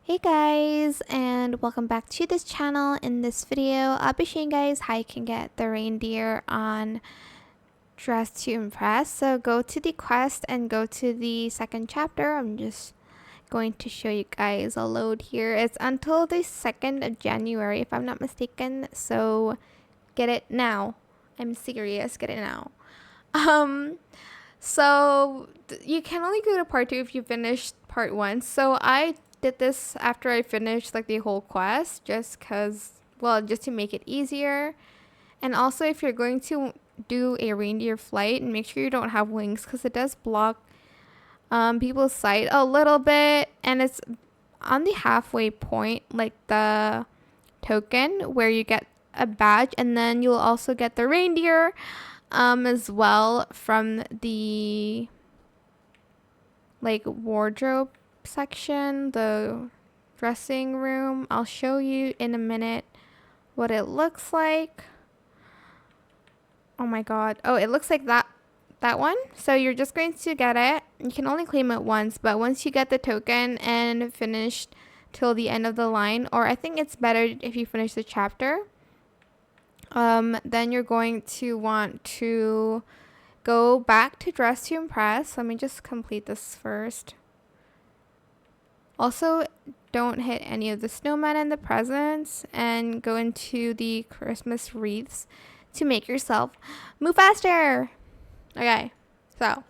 Hey guys, and welcome back to this channel. In this video, I'll be showing you guys how you can get the reindeer on Dress to Impress. So go to the quest and go to the second chapter. I'm just going to show you guys a load here. It's until the 2nd of January, if I'm not mistaken. So get it now. I'm serious, get it now. So you can only go to part 2 if you finished part 1. So I did this after I finished like the whole quest, just to make it easier. And also, if you're going to do a reindeer flight, and make sure you don't have wings, because it does block people's sight a little bit, and it's on the halfway point, like the token where you get a badge, and then you'll also get the reindeer as well from the like wardrobe section, the dressing room. I'll show you in a minute what it looks like. Oh my god. Oh, it looks like that one. So you're just going to get it. You can only claim it once, but once you get the token and finished till the end of the line, or I think it's better if you finish the chapter, then you're going to want to go back to Dress to Impress. Let me just complete this first. Also, don't hit any of the snowmen and the presents, and go into the Christmas wreaths to make yourself move faster. Okay, so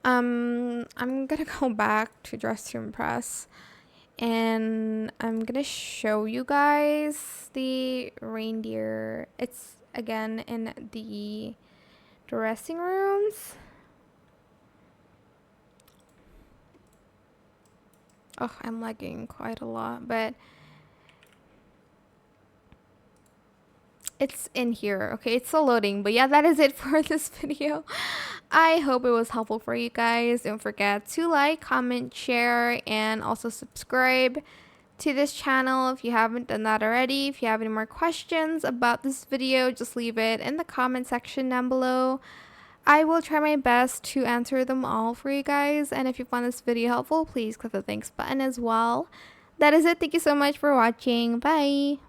I'm gonna go back to Dress to Impress, and I'm gonna show you guys the reindeer. It's again in the dressing rooms. Oh, I'm lagging quite a lot, but it's in here. Okay, it's still loading, but yeah, that is it for this video. I hope it was helpful for you guys. Don't forget to like, comment, share, and also subscribe to this channel if you haven't done that already. If you have any more questions about this video, just leave it in the comment section down below. I will try my best to answer them all for you guys, and if you found this video helpful, please click the thanks button as well. That is it. Thank you so much for watching. Bye!